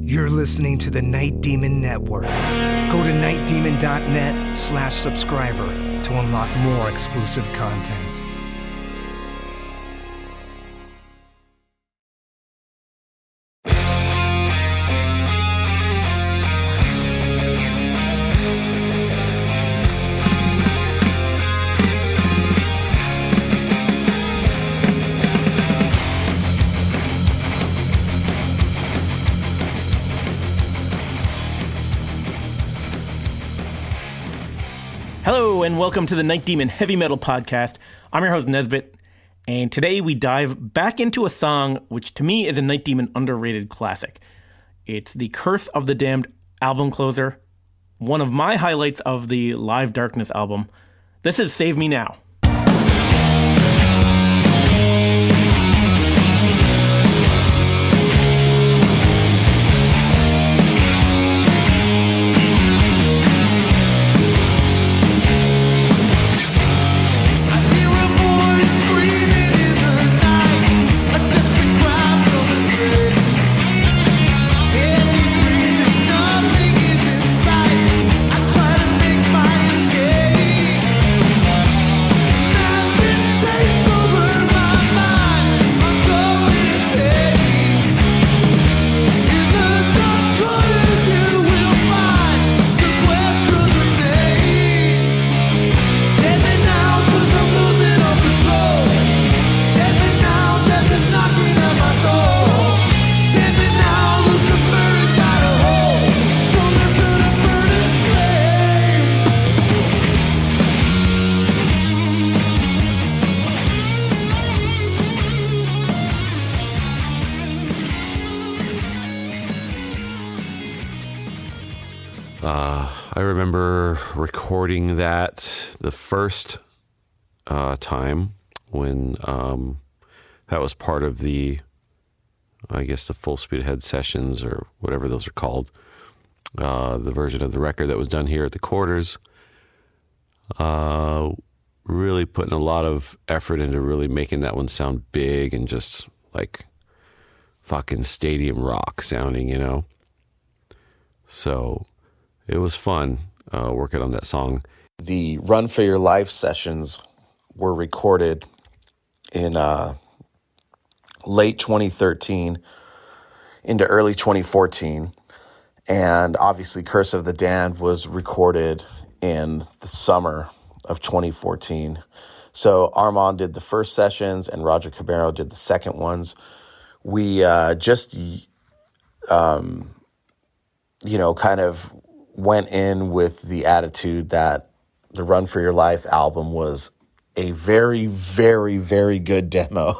You're listening to the Night Demon Network. Go to nightdemon.net/subscriber to unlock more exclusive content. Hello and welcome to the Night Demon Heavy Metal Podcast. I'm your host Nesbit, and today we dive back into a song which to me is a Night Demon underrated classic. It's the Curse of the Damned album closer, one of my highlights of the Live Darkness album. This is Save Me Now. I remember recording that the first time when that was part of the, I guess, the Full Speed Ahead sessions or whatever those are called. The version of the record that was done here at the Quarters. Really putting a lot of effort into really making that one sound big and just like fucking stadium rock sounding, you know? So it was fun working on that song. The Run for Your Life sessions were recorded in late 2013 into early 2014. And obviously Curse of the Damned was recorded in the summer of 2014. So Armand did the first sessions and Roger Cabero did the second ones. We kind of went in with the attitude that the Run for Your Life album was a very, very, very good demo.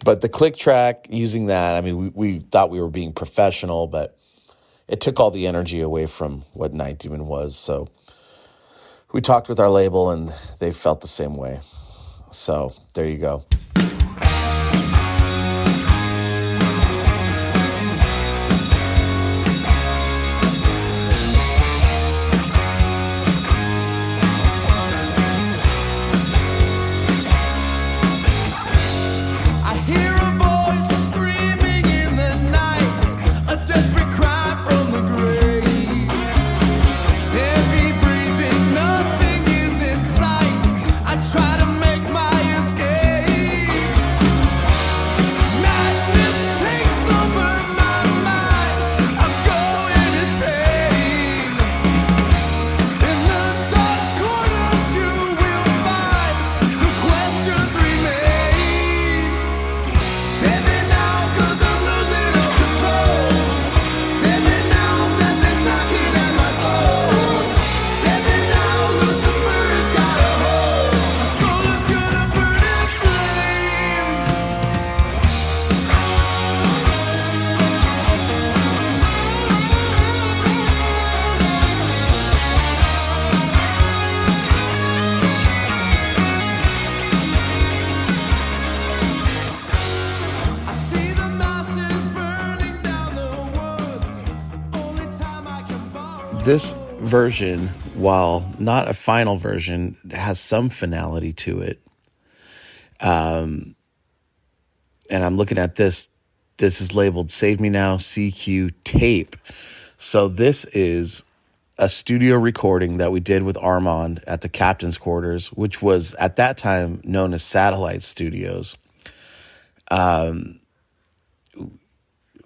But the click track, using that, I mean, we thought we were being professional, but it took all the energy away from what Night Demon was. So we talked with our label and they felt the same way. So there you go. Try to make my This version, while not a final version, has some finality to it. And I'm looking at this This is labeled Save Me Now CQ Tape. So this is a studio recording that we did with Armand at the captain's quarters, which was at that time known as Satellite Studios.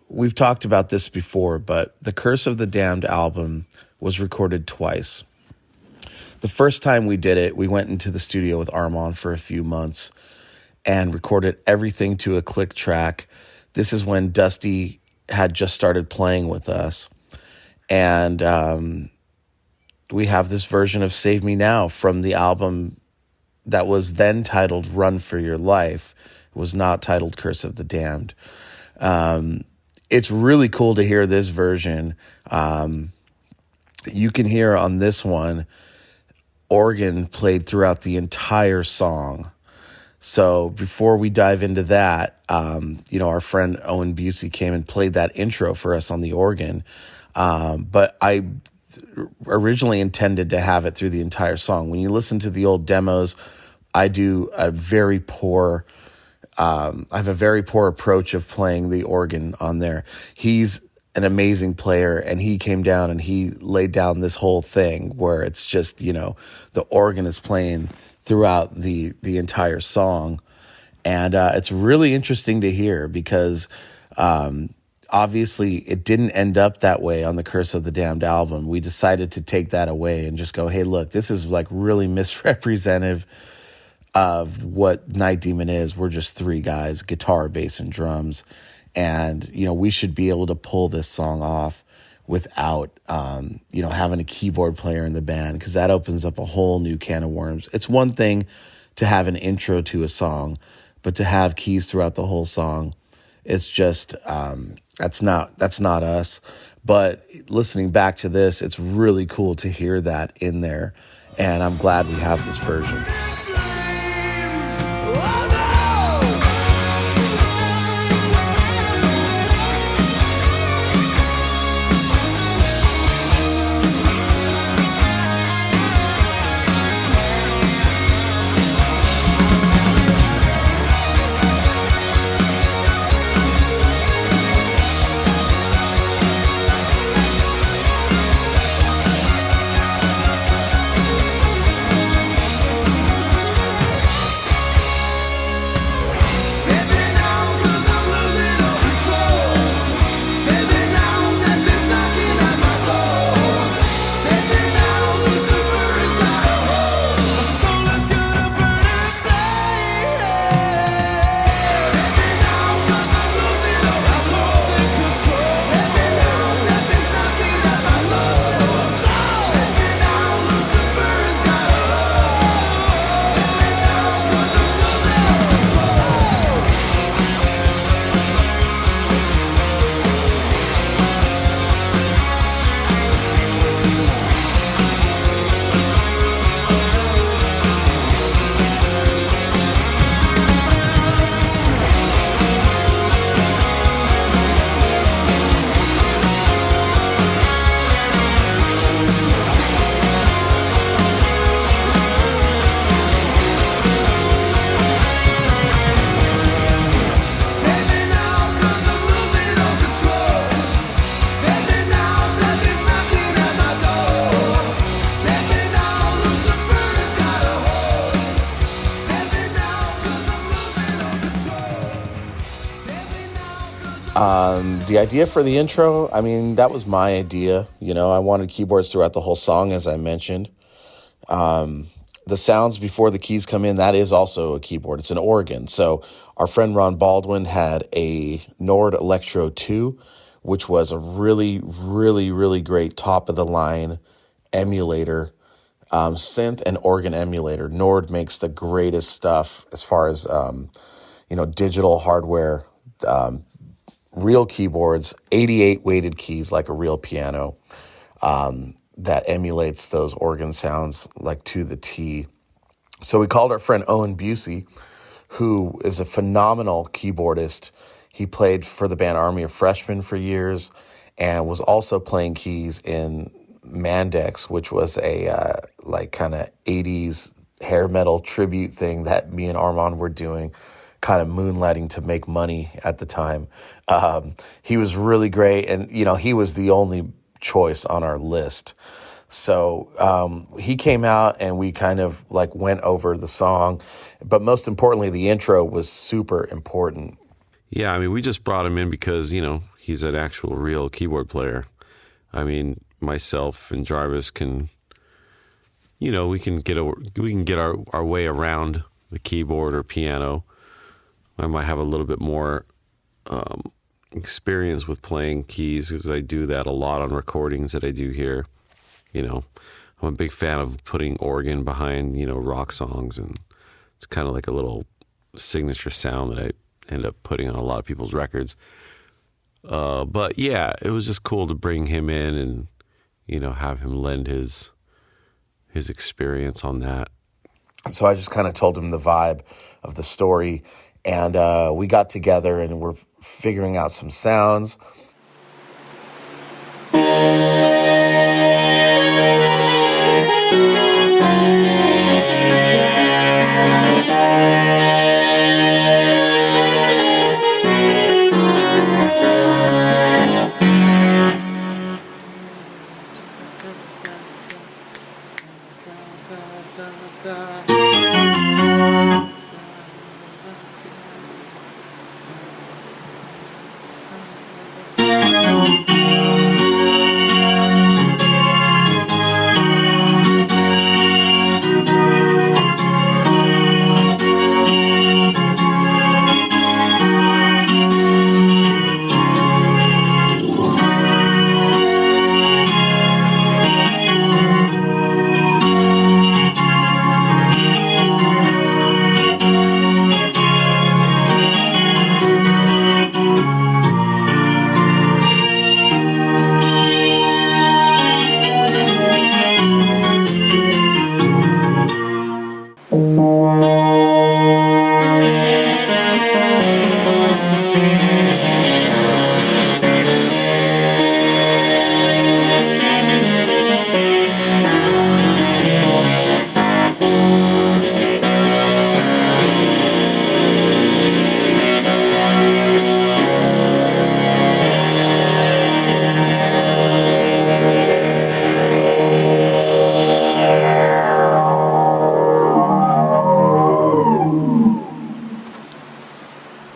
We've talked about this before, but the Curse of the Damned album was recorded twice. The first time we did it, we went into the studio with Armand for a few months and recorded everything to a click track. This is when Dusty had just started playing with us. And we have this version of Save Me Now from the album that was then titled Run for Your Life. It was not titled Curse of the Damned. It's really cool to hear this version. You can hear on this one, organ played throughout the entire song. So before we dive into that, our friend Owen Busey came and played that intro for us on the organ. But I originally intended to have it through the entire song. When you listen to the old demos, I have a very poor approach of playing the organ on there. He's an amazing player, and he came down and he laid down this whole thing where it's just, the organ is playing throughout the entire song. And it's really interesting to hear because obviously it didn't end up that way on the Curse of the Damned album. We decided to take that away and just go, hey, look, this is like really misrepresentative of what Night Demon is. We're just three guys, guitar, bass, and drums. And, we should be able to pull this song off without, having a keyboard player in the band, because that opens up a whole new can of worms. It's one thing to have an intro to a song, but to have keys throughout the whole song, it's just, that's not us. But listening back to this, it's really cool to hear that in there. And I'm glad we have this version. The idea for the intro, that was my idea. I wanted keyboards throughout the whole song, as I mentioned. The sounds before the keys come in, that is also a keyboard. It's an organ. So our friend Ron Baldwin had a Nord Electro 2, which was a really, really, really great top-of-the-line emulator, synth and organ emulator. Nord makes the greatest stuff as far as, digital hardware, real keyboards, 88 weighted keys like a real piano, that emulates those organ sounds like to the T. So we called our friend Owen Busey, who is a phenomenal keyboardist. He played for the band Army of Freshmen for years and was also playing keys in Mandex, which was a kind of 80s hair metal tribute thing that me and Armand were doing. kind of moonlighting to make money at the time. He was really great, and he was the only choice on our list. So he came out and we kind of like went over the song, but most importantly, the intro was super important. Yeah, I mean, we just brought him in because, he's an actual real keyboard player. I mean, myself and Jarvis can, we can get our way around the keyboard or piano. I might have a little bit more experience with playing keys because I do that a lot on recordings that I do here. I'm a big fan of putting organ behind, rock songs, and it's kind of like a little signature sound that I end up putting on a lot of people's records. But yeah, it was just cool to bring him in and, have him lend his experience on that. So I just kind of told him the vibe of the story, and we got together and we're figuring out some sounds.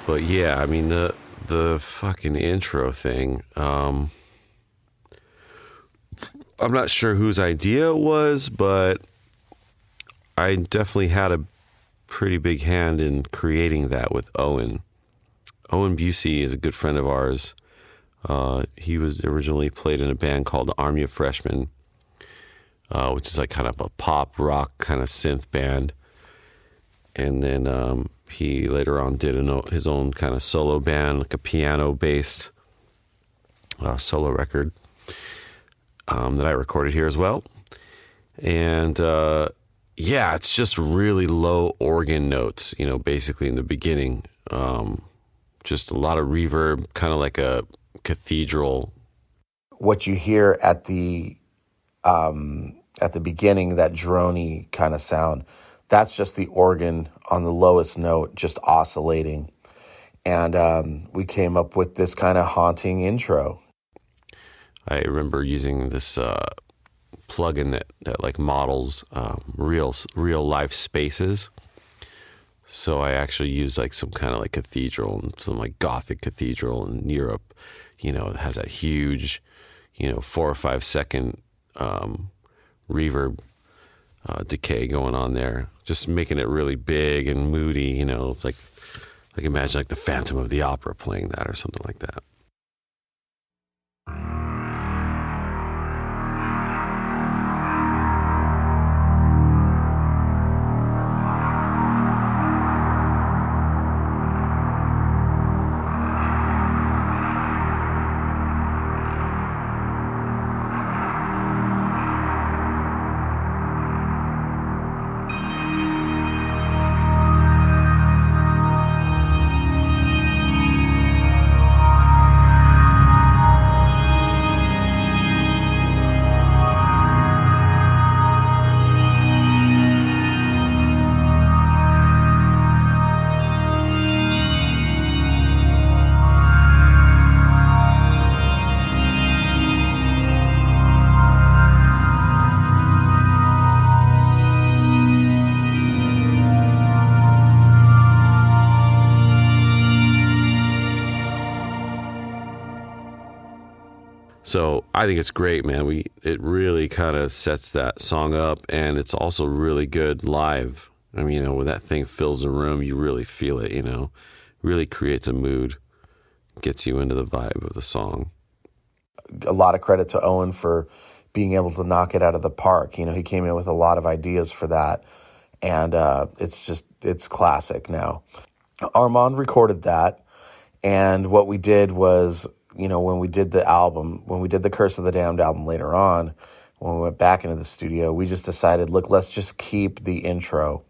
But yeah, I mean, the fucking intro thing, I'm not sure whose idea it was, but I definitely had a pretty big hand in creating that with Owen. Owen Busey is a good friend of ours. He was originally played in a band called the Army of Freshmen, which is like kind of a pop rock kind of synth band. And then he later on did his own kind of solo band, like a piano-based solo record that I recorded here as well. And yeah, it's just really low organ notes, basically in the beginning. Just a lot of reverb, kind of like a cathedral. What you hear at the beginning, that droney kind of sound, that's just the organ on the lowest note, just oscillating. And we came up with this kind of haunting intro. I remember using this plugin that like models real life spaces. So I actually used like some kind of like cathedral, and some like Gothic cathedral in Europe. It has that huge, 4 or 5 second reverb decay going on there, just making it really big and moody. It's like imagine like the Phantom of the Opera playing that or something like that. So I think it's great, man. It really kind of sets that song up, and it's also really good live. I mean, when that thing fills the room, you really feel it, really creates a mood, gets you into the vibe of the song. A lot of credit to Owen for being able to knock it out of the park. He came in with a lot of ideas for that, and it's classic now. Armand recorded that, and what we did was, when we did the Curse of the Damned album later on, when we went back into the studio, we just decided, look, let's just keep the intro,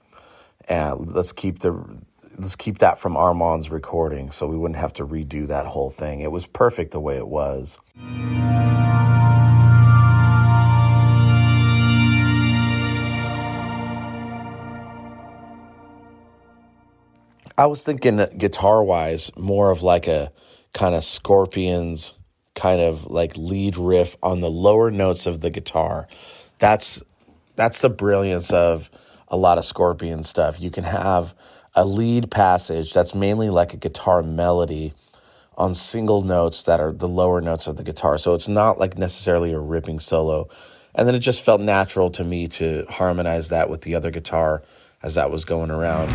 and let's keep that from Armand's recording, so we wouldn't have to redo that whole thing. It was perfect the way it was. I was thinking guitar-wise, more of like a kind of Scorpions kind of like lead riff on the lower notes of the guitar. That's the brilliance of a lot of Scorpion stuff. You can have a lead passage that's mainly like a guitar melody on single notes that are the lower notes of the guitar. So it's not like necessarily a ripping solo. And then it just felt natural to me to harmonize that with the other guitar as that was going around.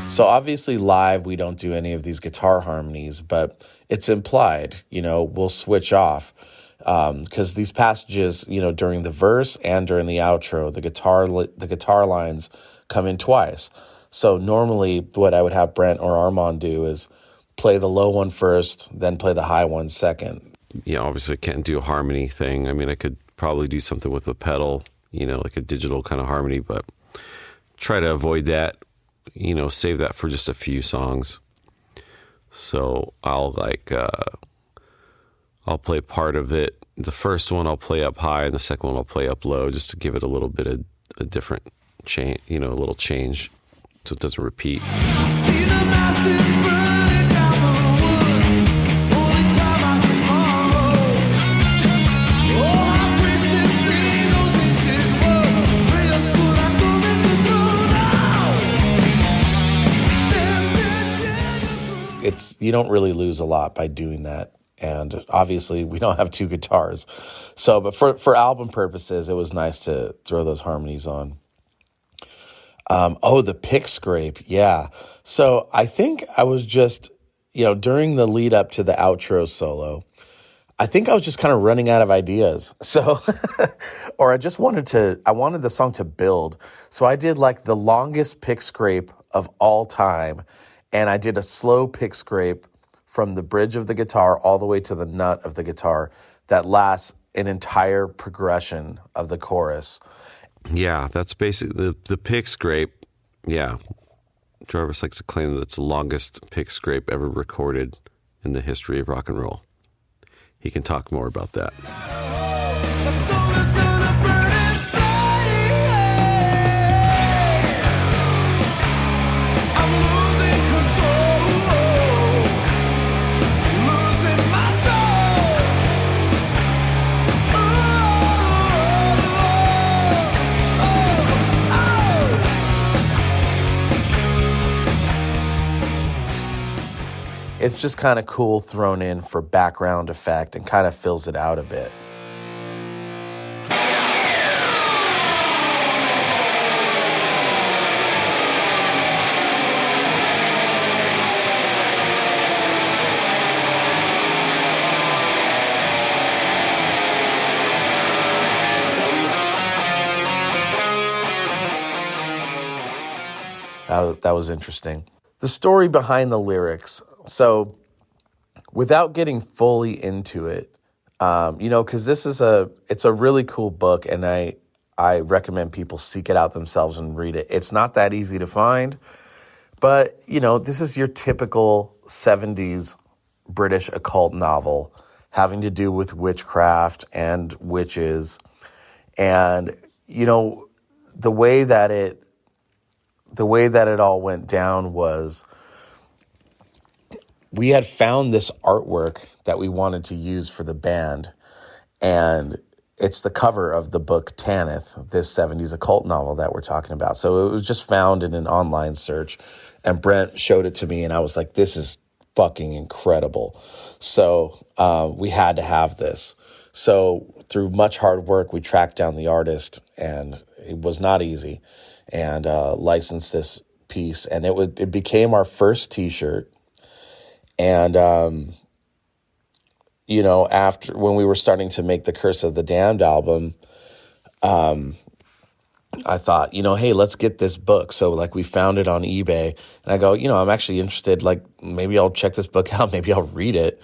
So obviously live, we don't do any of these guitar harmonies, but it's implied, we'll switch off. Because these passages, during the verse and during the outro, the guitar lines come in twice. So normally what I would have Brent or Armand do is play the low one first, then play the high one second. Yeah, obviously I can't do a harmony thing. I mean, I could probably do something with a pedal, like a digital kind of harmony, but try to avoid that. Save that for just a few songs. So I'll play part of it. The first one I'll play up high, and the second one I'll play up low, just to give it a little bit of a different change, a little change, so it doesn't repeat. See the masses burning down the woods. Only time I can follow. Oh, I'm priestess, see those ancient words. Where your school I'm going to throw now. You don't really lose a lot by doing that. And obviously we don't have two guitars. So, but for album purposes, it was nice to throw those harmonies on. The pick scrape. Yeah. So I think I was just, during the lead up to the outro solo, I think I was just kind of running out of ideas. So, or I wanted the song to build. So I did like the longest pick scrape of all time. And I did a slow pick scrape from the bridge of the guitar all the way to the nut of the guitar that lasts an entire progression of the chorus. Yeah, that's basically the pick scrape. Yeah. Jarvis likes to claim that it's the longest pick scrape ever recorded in the history of rock and roll. He can talk more about that. It's just kind of cool thrown in for background effect and kind of fills it out a bit. That was interesting. The story behind the lyrics. So without getting fully into it, because it's a really cool book, and I recommend people seek it out themselves and read it. It's not that easy to find, but, this is your typical 70s British occult novel having to do with witchcraft and witches. And, the way that it all went down was we had found this artwork that we wanted to use for the band, and it's the cover of the book Tanith, this 70s occult novel that we're talking about. So it was just found in an online search, and Brent showed it to me, and I was like, this is fucking incredible. So we had to have this. So through much hard work, we tracked down the artist, and it was not easy, and licensed this piece, and it became our first T-shirt. And after, when we were starting to make the Curse of the Damned album, I thought, hey, let's get this book. So like we found it on eBay, and I go, I'm actually interested. Like maybe I'll check this book out. Maybe I'll read it.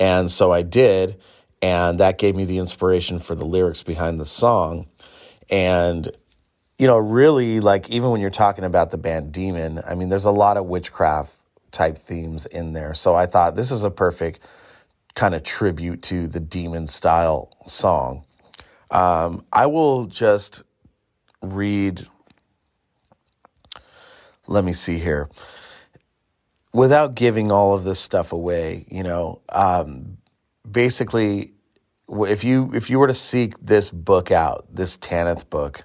And so I did. And that gave me the inspiration for the lyrics behind the song. And, really, like, even when you're talking about the band Demon, I mean, there's a lot of witchcraft type themes in there. So I thought this is a perfect kind of tribute to the Demon style song. I will just read, let me see here, without giving all of this stuff away, basically, if you were to seek this book out, this Tanith book,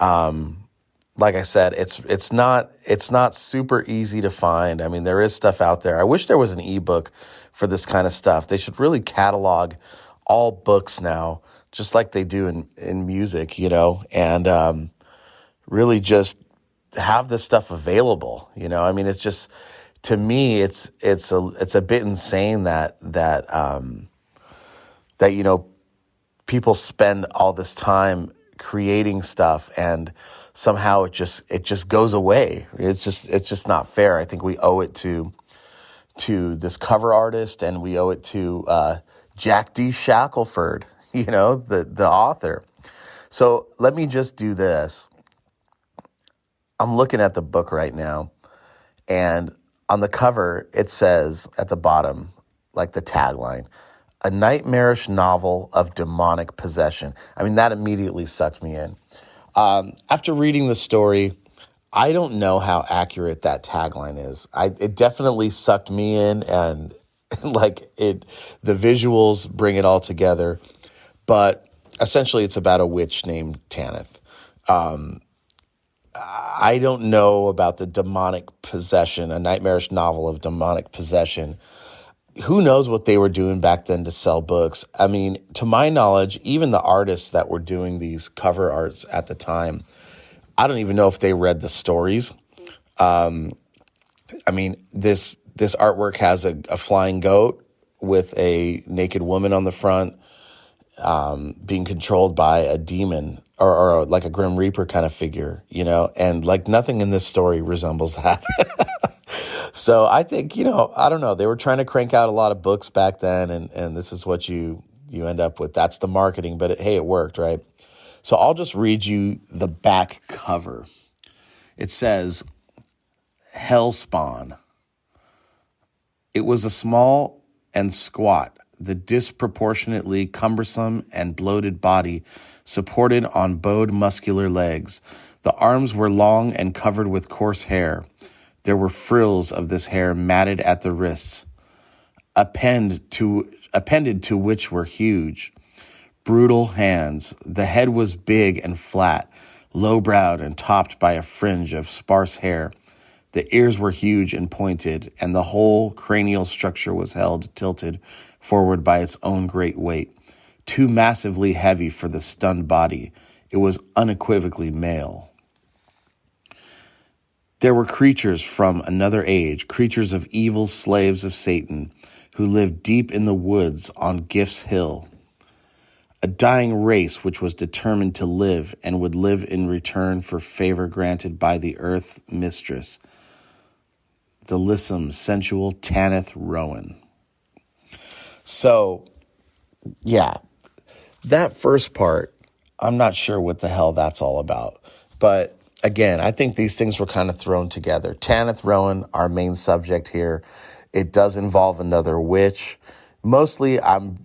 like I said, it's not super easy to find. I mean, there is stuff out there. I wish there was an ebook for this kind of stuff. They should really catalog all books now, just like they do in music, and really just have this stuff available. I mean, it's just, to me, it's a bit insane that people spend all this time creating stuff and somehow it just goes away. It's just not fair. I think we owe it to this cover artist, and we owe it to Jack D. Shackelford, the author. So let me just do this. I'm looking at the book right now, and on the cover, it says at the bottom, like the tagline, "A nightmarish novel of demonic possession." I mean, that immediately sucked me in. After reading the story, I don't know how accurate that tagline is. It definitely sucked me in, and the visuals bring it all together. But essentially, it's about a witch named Tanith. I don't know about the demonic possession, a nightmarish novel of demonic possession. Who knows what they were doing back then to sell books? I mean, to my knowledge, even the artists that were doing these cover arts at the time, I don't even know if they read the stories. I mean, this artwork has a flying goat with a naked woman on the front, being controlled by a demon or like a Grim Reaper kind of figure, and like nothing in this story resembles that. So I think, I don't know. They were trying to crank out a lot of books back then, and this is what you end up with. That's the marketing, but it worked, right? So I'll just read you the back cover. It says, "Hellspawn. It was a small and squat, the disproportionately cumbersome and bloated body supported on bowed muscular legs. The arms were long and covered with coarse hair. There were frills of this hair matted at the wrists, appended to which were huge, brutal hands. The head was big and flat, low-browed and topped by a fringe of sparse hair. The ears were huge and pointed, and the whole cranial structure was held tilted forward by its own great weight, too massively heavy for the stunned body. It was unequivocally male. There were creatures from another age, creatures of evil slaves of Satan, who lived deep in the woods on Gift's Hill. A dying race which was determined to live and would live in return for favor granted by the earth mistress, the lissom, sensual Tanith Rowan." So, yeah, that first part, I'm not sure what the hell that's all about. But again, I think these things were kind of thrown together. Tanith Rowan, our main subject here, it does involve another witch. Mostly, I'm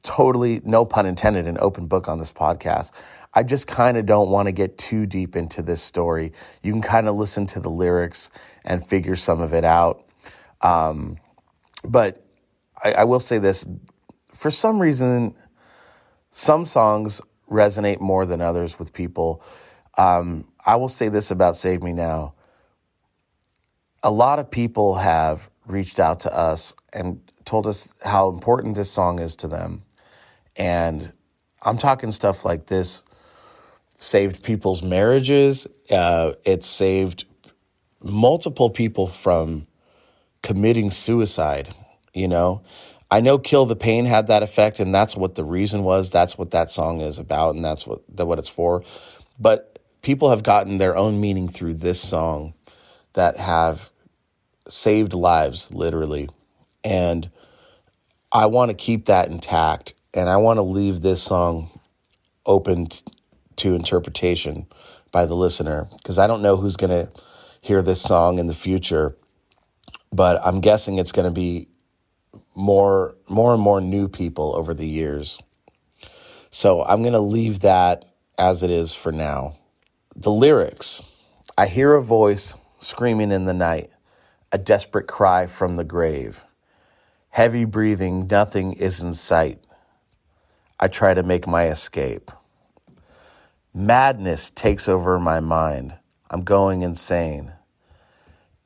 totally, no pun intended, an open book on this podcast. I just kind of don't want to get too deep into this story. You can kind of listen to the lyrics and figure some of it out. But I will say this. For some reason, Some songs resonate more than others with people. I will say this about Save Me Now. A lot of people have reached out to us and told us how important this song is to them. And I'm talking stuff like this saved people's marriages. It saved multiple people from committing suicide, you know. I know Kill the Pain had that effect, and that's what the reason was. That's what that song is about, and that's what it's for. But people have gotten their own meaning through this song that have saved lives, literally. And I want to keep that intact, and I want to leave this song open to interpretation by the listener, because I don't know who's going to hear this song in the future, but I'm guessing it's going to be more and more new people over the years. So I'm going to leave that as it is for now. The lyrics: I hear a voice screaming in the night, a desperate cry from the grave. Heavy breathing, nothing is in sight. I try to make my escape. Madness takes over my mind. I'm going insane.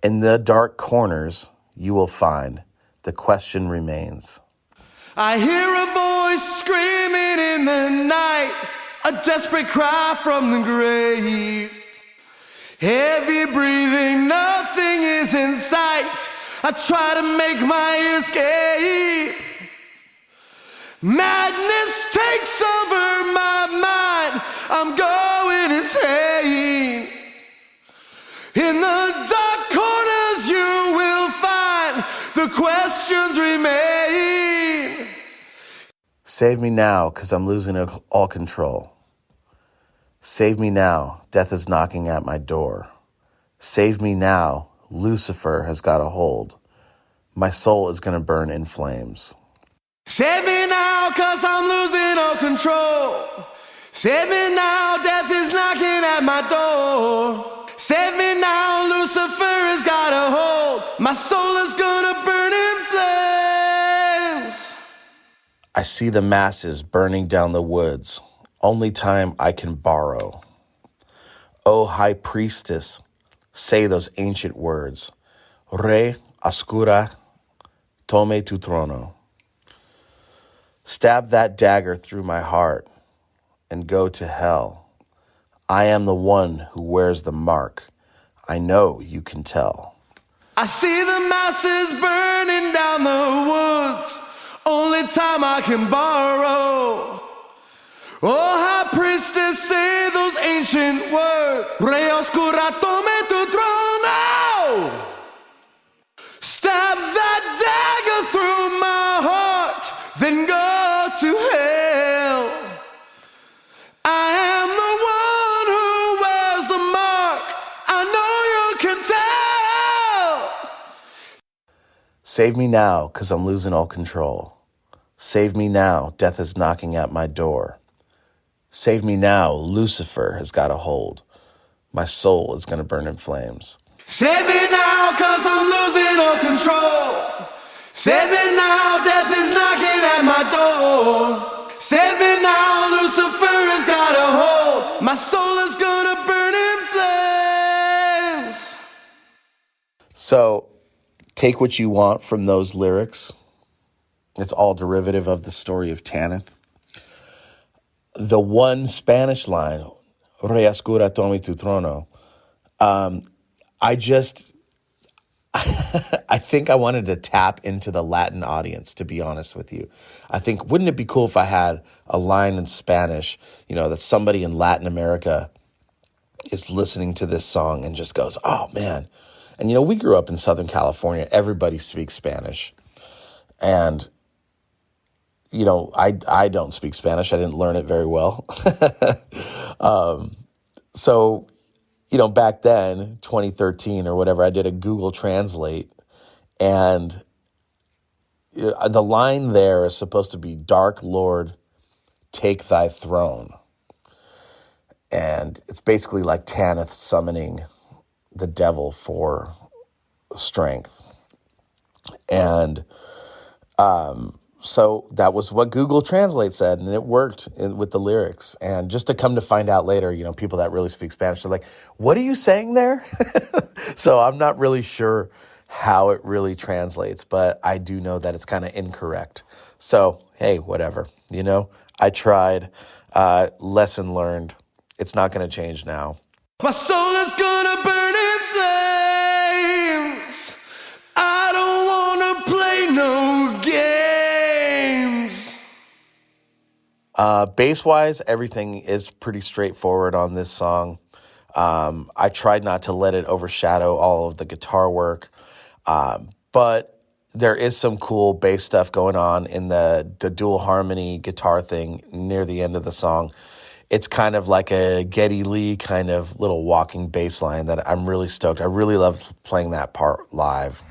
In the dark corners, you will find the question remains. I hear a voice screaming in the night, a desperate cry from the grave. Heavy breathing, nothing is in sight. I try to make my escape. Madness takes over my mind. I'm going insane. In the dark corners you will find the questions remain. Save me now, 'cause I'm losing all control. Save me now, death is knocking at my door. Save me now, Lucifer has got a hold. My soul is gonna burn in flames. Save me now, 'cause I'm losing all control. Save me now, death is knocking at my door. Save me now, Lucifer has got a hold. My soul is gonna burn in flames. I see the masses burning down the woods. Only time I can borrow. O high priestess, say those ancient words. Re oscura, tome tu trono. Stab that dagger through my heart and go to hell. I am the one who wears the mark. I know you can tell. I see the masses burning down the woods. Only time I can borrow. Oh, high priestess, say those ancient words. Re oscura, tome tu trono. Stab that dagger through my heart, then go to hell. I am the one who wears the mark. I know you can tell. Save me now, 'cause I'm losing all control. Save me now, death is knocking at my door. Save me now, Lucifer has got a hold. My soul is gonna burn in flames. Save me now, 'cause I'm losing all control. Save me now, death is knocking at my door. Save me now, Lucifer has got a hold. My soul is gonna burn in flames. So take what you want from those lyrics. It's all derivative of the story of Tanith. The one Spanish line, Re oscura tome tu trono, I think I wanted to tap into the Latin audience, to be honest with you. I think, wouldn't it be cool if I had a line in Spanish, that somebody in Latin America is listening to this song and just goes, oh, man. And, we grew up in Southern California. Everybody speaks Spanish. And, I don't speak Spanish. I didn't learn it very well. So, back then, 2013 or whatever, I did a Google Translate, and the line there is supposed to be, Dark Lord, take thy throne. And it's basically like Tanith summoning the devil for strength. And so that was what Google Translate said, and it worked with the lyrics. And just to come to find out later, people that really speak Spanish are like, "What are you saying there?" So I'm not really sure how it really translates, but I do know that it's kind of incorrect. So hey, whatever. I tried. Lesson learned. It's not going to change now. My soul is gonna burn in flames. I don't wanna play no games. Bass-wise, everything is pretty straightforward on this song. I tried not to let it overshadow all of the guitar work, but there is some cool bass stuff going on in the dual harmony guitar thing near the end of the song. It's kind of like a Geddy Lee kind of little walking bass line that I'm really stoked. I really love playing that part live.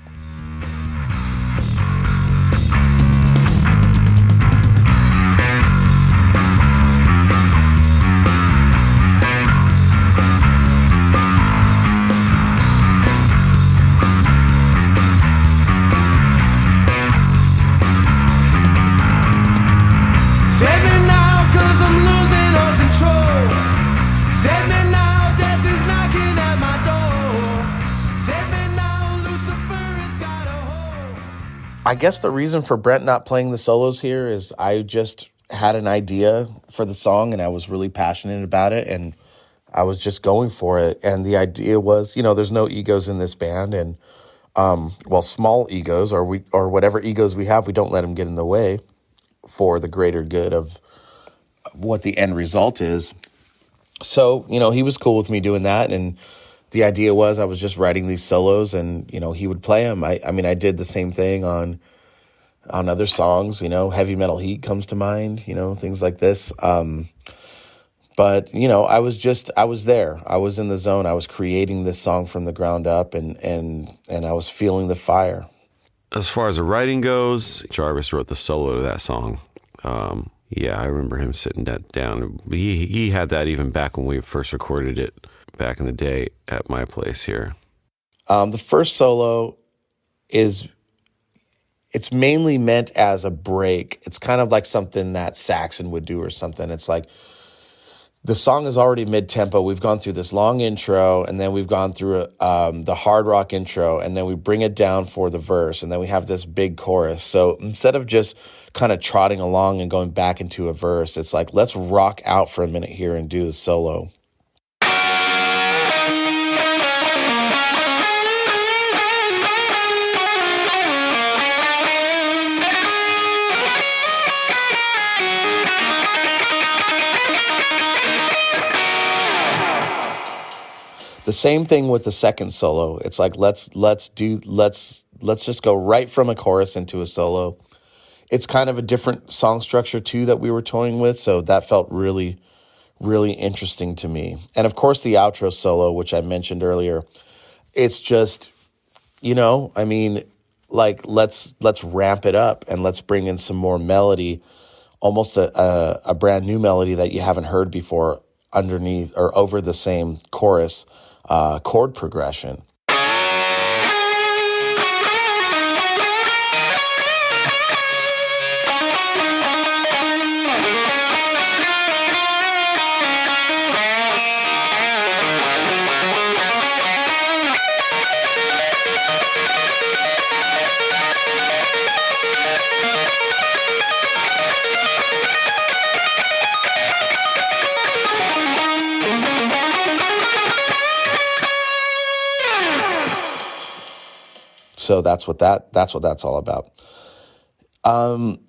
Save me now, 'cause I'm losing all control. Save me now, death is knocking at my door. Save me now, Lucifer has got a hold. I guess the reason for Brent not playing the solos here is I just had an idea for the song and I was really passionate about it and I was just going for it. And the idea was, there's no egos in this band, and small egos or whatever egos we have, we don't let them get in the way for the greater good of what the end result is. So, he was cool with me doing that. And the idea was I was just writing these solos and, he would play them. I did the same thing on other songs, Heavy Metal Heat comes to mind, things like this. But, I was there. I was in the zone. I was creating this song from the ground up and I was feeling the fire. As far as the writing goes, Jarvis wrote the solo to that song. I remember him sitting that down. He had that even back when we first recorded it back in the day at my place here. The first solo it's mainly meant as a break. It's kind of like something that Saxon would do or something. It's like the song is already mid-tempo. We've gone through this long intro, and then we've gone through the hard rock intro, and then we bring it down for the verse, and then we have this big chorus. So instead of just kind of trotting along and going back into a verse, it's like, let's rock out for a minute here and do the solo. The same thing with the second solo. It's like let's just go right from a chorus into a solo. It's kind of a different song structure too that we were toying with, so that felt really, really interesting to me. And of course the outro solo, which I mentioned earlier, it's just, let's ramp it up and let's bring in some more melody, almost a brand new melody that you haven't heard before underneath or over the same chorus chord progression. So that's what that's all about.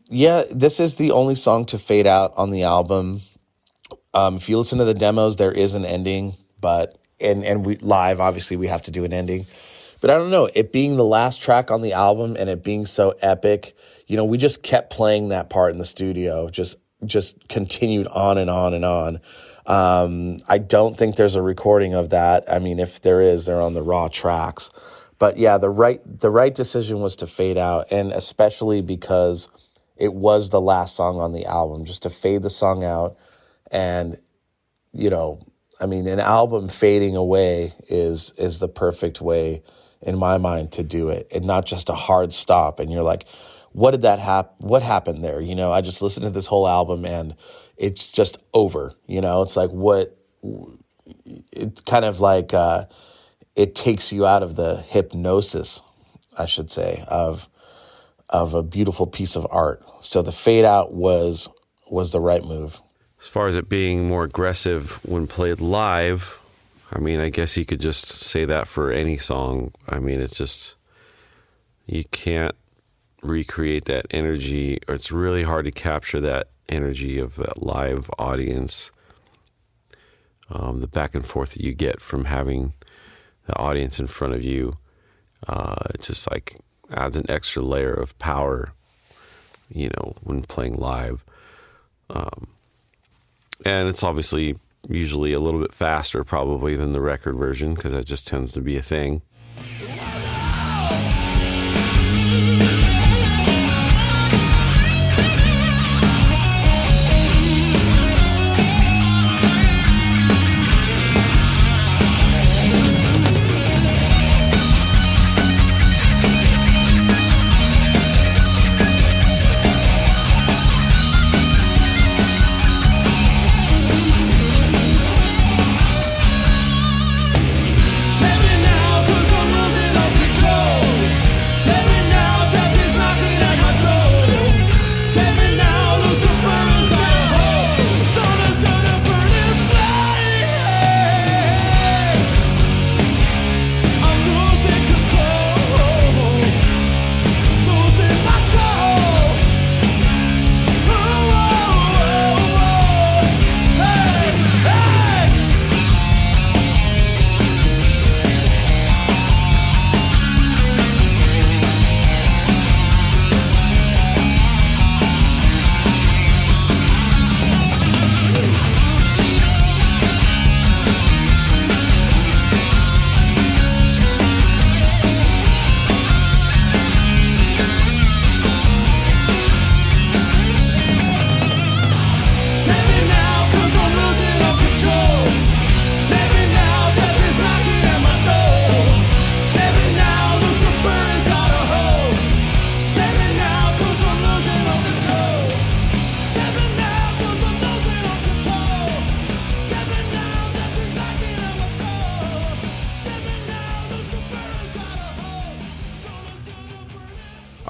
This is the only song to fade out on the album. If you listen to the demos, there is an ending, but we live, obviously we have to do an ending. But I don't know, it being the last track on the album and it being so epic, we just kept playing that part in the studio, just continued on and on and on. I don't think there's a recording of that. I mean, if there is, they're on the raw tracks. But yeah, the right decision was to fade out, and especially because it was the last song on the album, just to fade the song out. And, an album fading away is the perfect way, in my mind, to do it, and not just a hard stop. And you're like, what did that what happened there? I just listened to this whole album and it's just over. It's like it's kind of like it takes you out of the hypnosis, I should say, of a beautiful piece of art. So the fade out was the right move. As far as it being more aggressive when played live, I mean, I guess you could just say that for any song. I mean, it's just, you can't recreate that energy, or it's really hard to capture that energy of that live audience. The back and forth that you get from having the audience in front of you, it just like adds an extra layer of power, when playing live. And it's obviously usually a little bit faster probably than the record version, because that just tends to be a thing.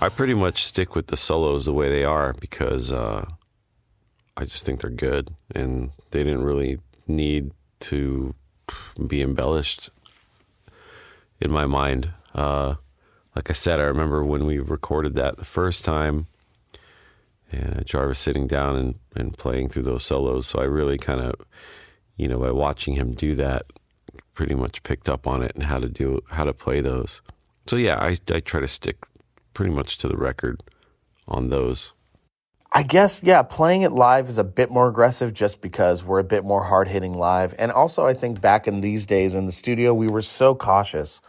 I pretty much stick with the solos the way they are because I just think they're good, and they didn't really need to be embellished in my mind. Like I said, I remember when we recorded that the first time, and Jarvis sitting down and playing through those solos. So I really kind of, by watching him do that, pretty much picked up on it and how to play those. So yeah, I try to stick pretty much to the record on those. I guess, yeah, playing it live is a bit more aggressive just because we're a bit more hard-hitting live. And also, I think back in these days in the studio, we were so cautious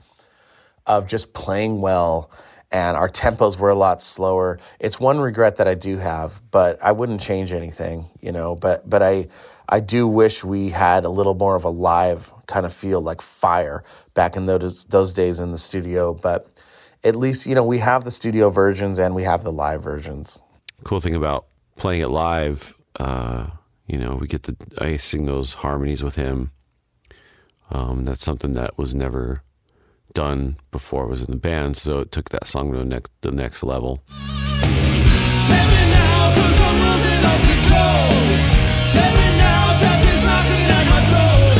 of just playing well, and our tempos were a lot slower. It's one regret that I do have, but I wouldn't change anything, But I do wish we had a little more of a live kind of feel, like fire, back in those days in the studio. But at least, we have the studio versions and we have the live versions. Cool thing about playing it live, I sing those harmonies with him. That's something that was never done before I was in the band, so it took that song to the next level. Save me now, 'cause I'm losing all control. Save me now, death is knocking at my door.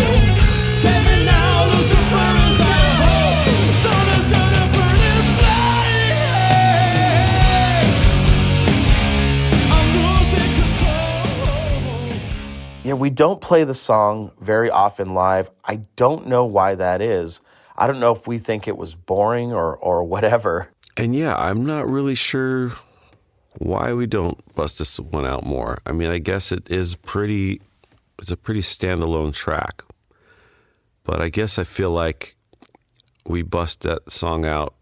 Save me now, Lucifer is got a hold. The sun is gonna burn in flames. I'm losing control. Yeah, we don't play the song very often live. I don't know why that is. I don't know if we think it was boring or whatever. And yeah, I'm not really sure why we don't bust this one out more. I mean, I guess it's a pretty standalone track. But I guess I feel like we bust that song out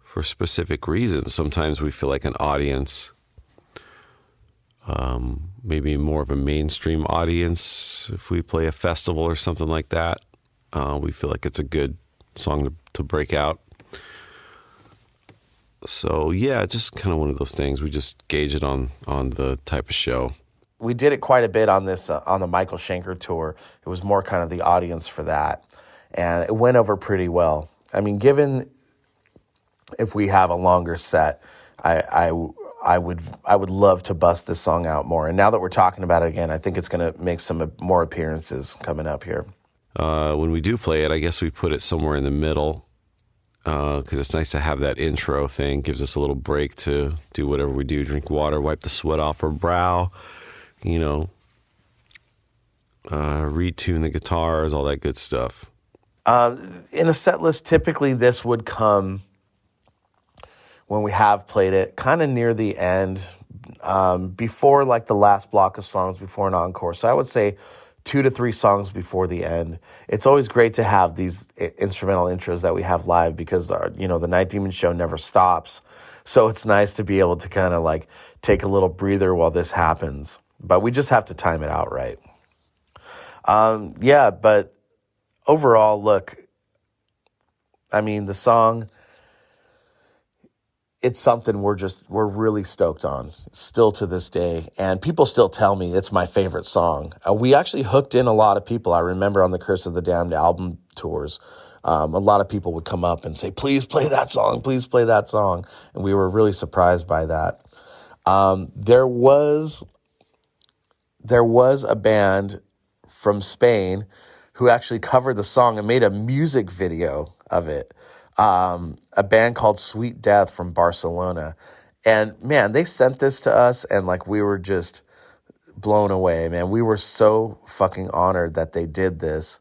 for specific reasons. Sometimes we feel like an audience, maybe more of a mainstream audience. If we play a festival or something like that, we feel like it's a good song to break out. So yeah, just kind of one of those things. We just gauge it on the type of show. We did it quite a bit on this on the Michael Schenker tour. It was more kind of the audience for that, and it went over pretty well. I mean, given if we have a longer set, I would love to bust this song out more. And now that we're talking about it again, I think it's going to make some more appearances coming up here. When we do play it, I guess we put it somewhere in the middle because it's nice to have that intro thing. Gives us a little break to do whatever we do, drink water, wipe the sweat off our brow, retune the guitars, all that good stuff. In a set list, typically this would come when we have played it kind of near the end, before like the last block of songs before an encore. So I would say 2 to 3 songs before the end. It's always great to have these instrumental intros that we have live because the Night Demon show never stops. So it's nice to be able to kind of like take a little breather while this happens. But we just have to time it out right. But overall, look, I mean, the song, it's something we're really stoked on still to this day. And people still tell me it's my favorite song. We actually hooked in a lot of people. I remember on the Curse of the Damned album tours, a lot of people would come up and say, please play that song. Please play that song. And we were really surprised by that. There was a band from Spain who actually covered the song and made a music video of it. A band called Sweet Death from Barcelona. And man, they sent this to us and like we were just blown away, man. We were so fucking honored that they did this.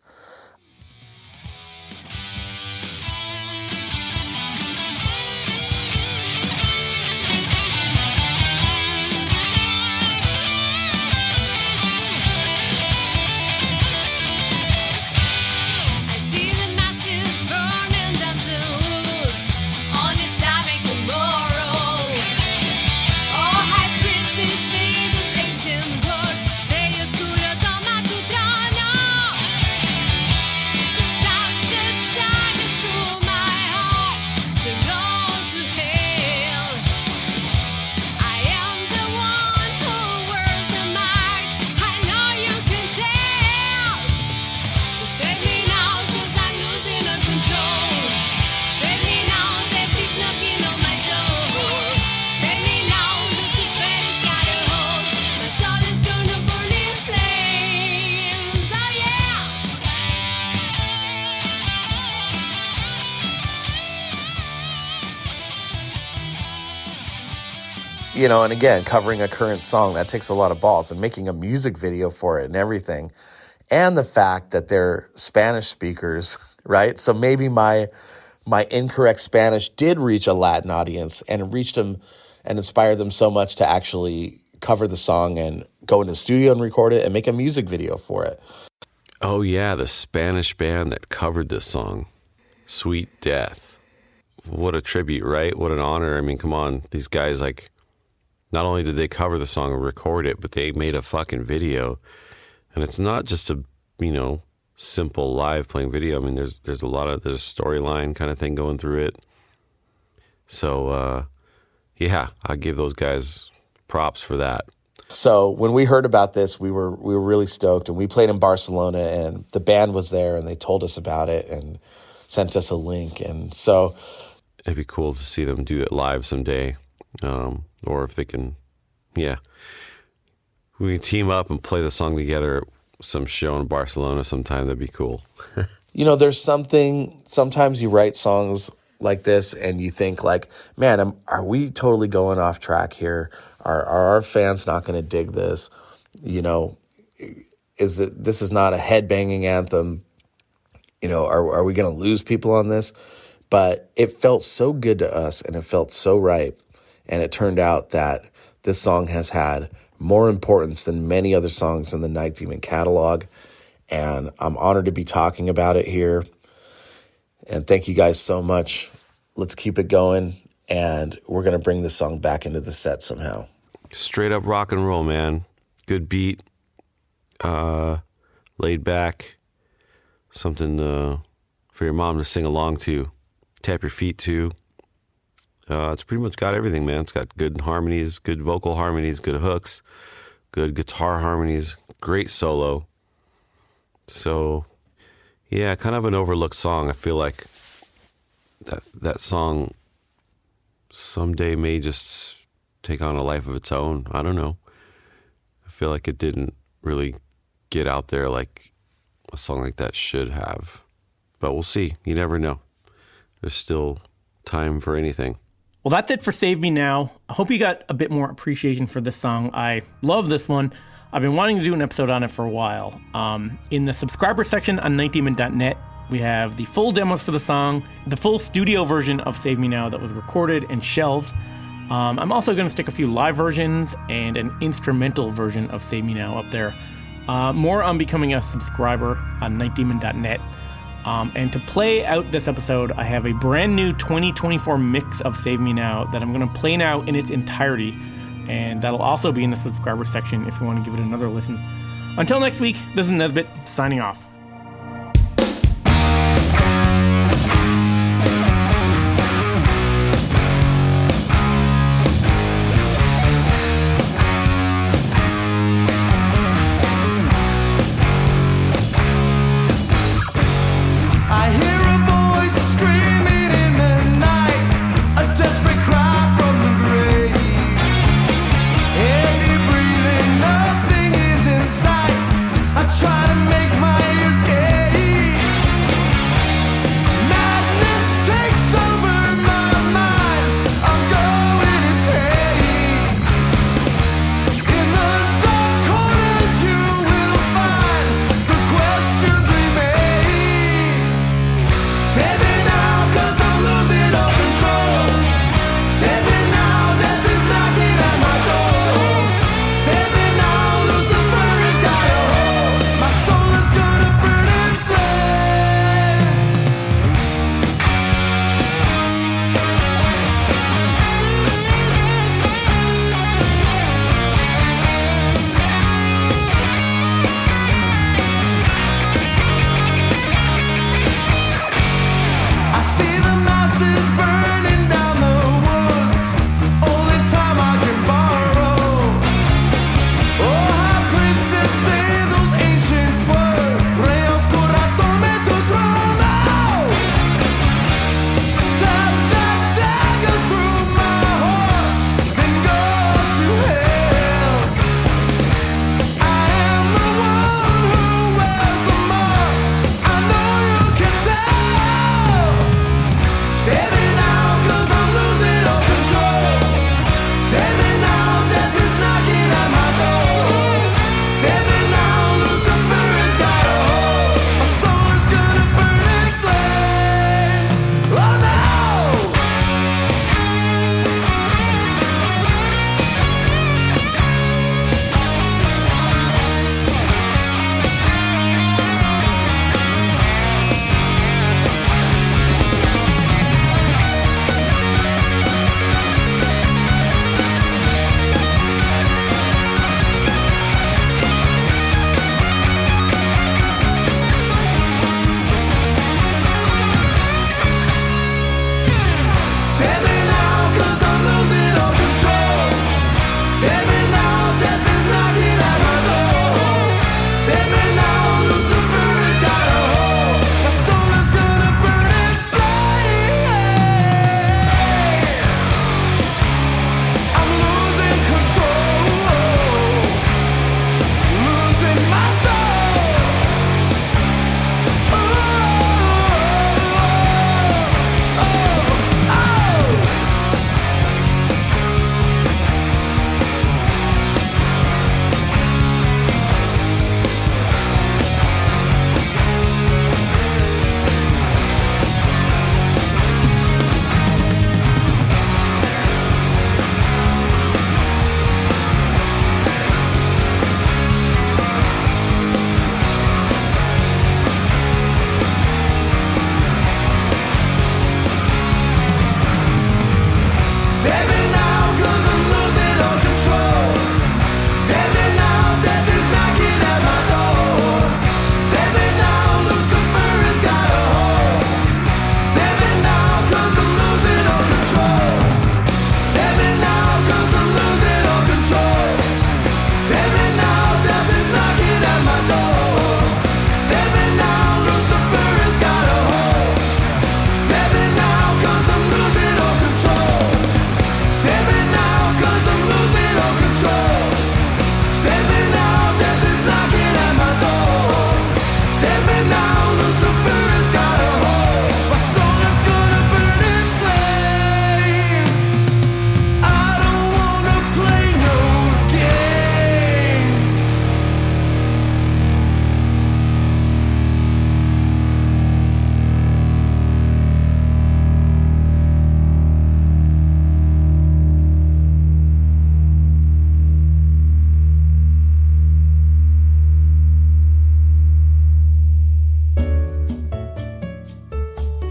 And again, covering a current song, that takes a lot of balls, and making a music video for it and everything. And the fact that they're Spanish speakers, right? So maybe my incorrect Spanish did reach a Latin audience, and it reached them and inspired them so much to actually cover the song and go into the studio and record it and make a music video for it. Oh yeah, the Spanish band that covered this song, Sweet Death. What a tribute, right? What an honor. I mean, come on, these guys, like, not only did they cover the song and record it, but they made a fucking video. And it's not just a, simple live playing video. I mean, there's a storyline kind of thing going through it. So, I give those guys props for that. So when we heard about this, we were really stoked, and we played in Barcelona, and the band was there, and they told us about it and sent us a link. And so it'd be cool to see them do it live someday. Or if they can, we can team up and play the song together at some show in Barcelona sometime. That'd be cool. There's sometimes you write songs like this and you think like, man, are we totally going off track here? Are our fans not going to dig this? This is not a headbanging anthem? Are we going to lose people on this? But it felt so good to us, and it felt so right. And it turned out that this song has had more importance than many other songs in the Night Demon catalog. And I'm honored to be talking about it here. And thank you guys so much. Let's keep it going. And we're going to bring this song back into the set somehow. Straight up rock and roll, man. Good beat. Laid back. Something for your mom to sing along to. Tap your feet to. It's pretty much got everything, man. It's got good harmonies, good vocal harmonies, good hooks, good guitar harmonies, great solo. So, yeah, kind of an overlooked song. I feel like that song someday may just take on a life of its own. I don't know. I feel like it didn't really get out there like a song like that should have. But we'll see. You never know. There's still time for anything. Well, that's it for Save Me Now. I hope you got a bit more appreciation for this song. I love this one. I've been wanting to do an episode on it for a while. In the subscriber section on nightdemon.net, we have the full demos for the song, the full studio version of Save Me Now that was recorded and shelved. I'm also going to stick a few live versions and an instrumental version of Save Me Now up there. More on becoming a subscriber on nightdemon.net. And to play out this episode, I have a brand new 2024 mix of Save Me Now that I'm going to play now in its entirety. And that'll also be in the subscriber section if you want to give it another listen. Until next week, this is Nesbitt signing off. I hear a voice screaming in the night, a desperate cry from the grave. Heavy breathing, nothing is in sight. I try to make my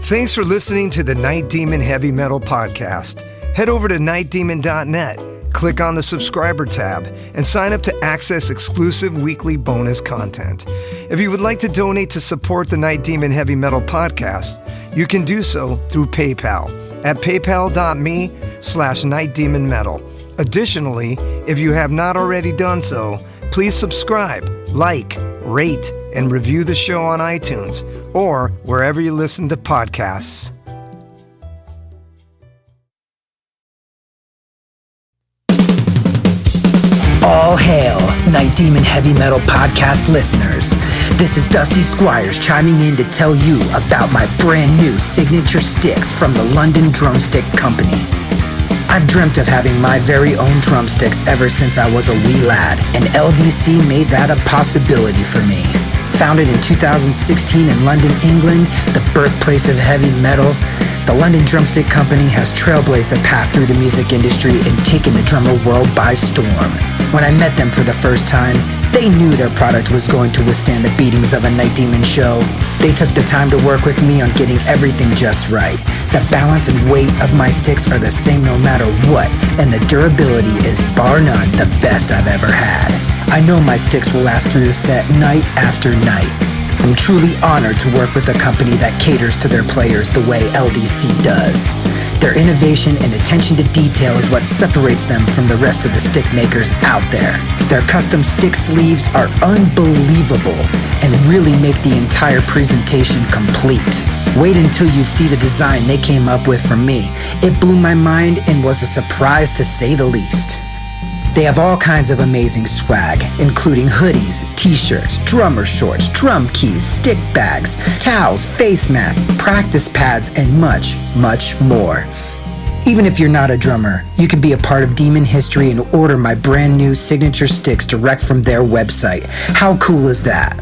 Thanks for listening to the Night Demon Heavy Metal Podcast. Head over to nightdemon.net, click on the subscriber tab, and sign up to access exclusive weekly bonus content. If you would like to donate to support the Night Demon Heavy Metal Podcast, you can do so through PayPal at paypal.me/nightdemonmetal. Additionally, if you have not already done so, please subscribe, like, rate, and review the show on iTunes or wherever you listen to podcasts. All hail, Night Demon Heavy Metal Podcast listeners. This is Dusty Squires chiming in to tell you about my brand new signature sticks from the London Drumstick Company. I've dreamt of having my very own drumsticks ever since I was a wee lad, and LDC made that a possibility for me. Founded in 2016 in London, England, the birthplace of heavy metal, the London Drumstick Company has trailblazed a path through the music industry and taken the drummer world by storm. When I met them for the first time, they knew their product was going to withstand the beatings of a Night Demon show. They took the time to work with me on getting everything just right. The balance and weight of my sticks are the same no matter what, and the durability is bar none the best I've ever had. I know my sticks will last through the set night after night. I'm truly honored to work with a company that caters to their players the way LDC does. Their innovation and attention to detail is what separates them from the rest of the stick makers out there. Their custom stick sleeves are unbelievable and really make the entire presentation complete. Wait until you see the design they came up with for me. It blew my mind and was a surprise to say the least. They have all kinds of amazing swag, including hoodies, t-shirts, drummer shorts, drum keys, stick bags, towels, face masks, practice pads, and much, much more. Even if you're not a drummer, you can be a part of Demon history and order my brand new signature sticks direct from their website. How cool is that?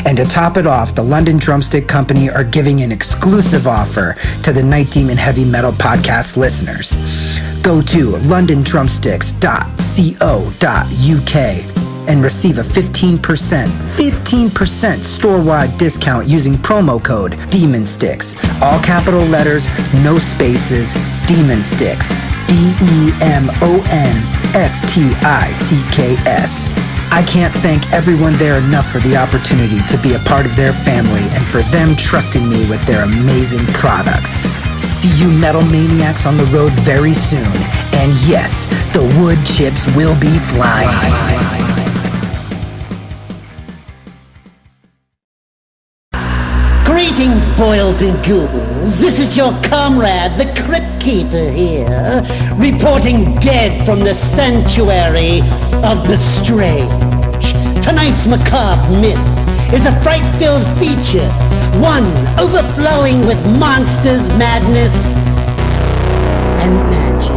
And to top it off, the London Drumstick Company are giving an exclusive offer to the Night Demon Heavy Metal Podcast listeners. Go to londondrumsticks.co.uk and receive a 15% store-wide discount using promo code DEMONSTICKS. All capital letters, no spaces, Demon Sticks. DEMONSTICKS. I can't thank everyone there enough for the opportunity to be a part of their family and for them trusting me with their amazing products. See you metal maniacs on the road very soon. And yes, the wood chips will be flying. Greetings, boils and ghouls. This is your comrade, the Crypt Keeper here, reporting dead from the sanctuary of the strange. Tonight's macabre myth is a fright-filled feature, one overflowing with monsters, madness, and magic.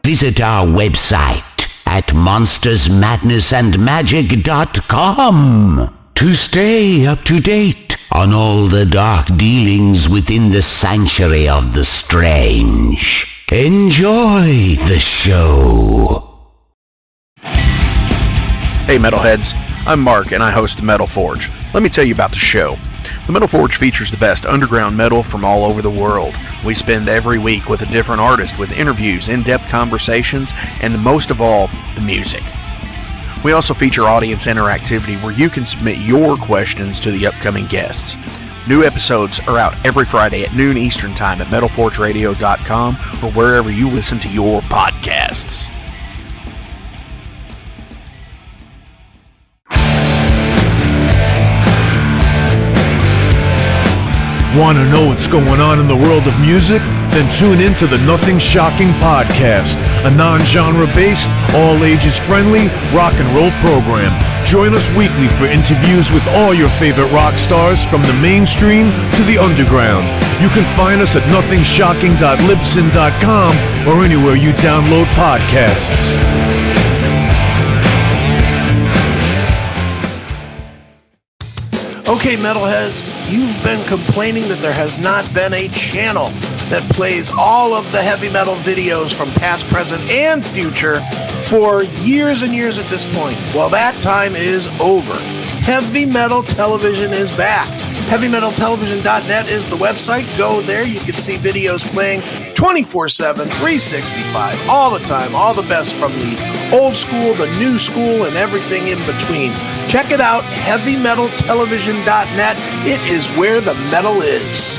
Visit our website at monstersmadnessandmagic.com to stay up to date on all the dark dealings within the sanctuary of the strange. Enjoy the show. Hey Metalheads, I'm Mark and I host the Metal Forge. Let me tell you about the show. The Metal Forge features the best underground metal from all over the world. We spend every week with a different artist with interviews, in-depth conversations, and most of all, the music. We also feature audience interactivity where you can submit your questions to the upcoming guests. New episodes are out every Friday at noon Eastern Time at metalforgeradio.com or wherever you listen to your podcasts. Want to know what's going on in the world of music? Then tune in to the Nothing Shocking Podcast, a non-genre based, all-ages friendly rock and roll program. Join us weekly for interviews with all your favorite rock stars from the mainstream to the underground. You can find us at nothingshocking.libsyn.com or anywhere you download podcasts. Okay, metalheads, you've been complaining that there has not been a channel that plays all of the heavy metal videos from past, present, and future for years and years at this point. Well, that time is over. Heavy Metal Television is back. HeavyMetalTelevision.net is the website. Go there. You can see videos playing 24/7, 365, all the time. All the best from the old school, the new school, and everything in between. Check it out, HeavyMetalTelevision.net. It is where the metal is.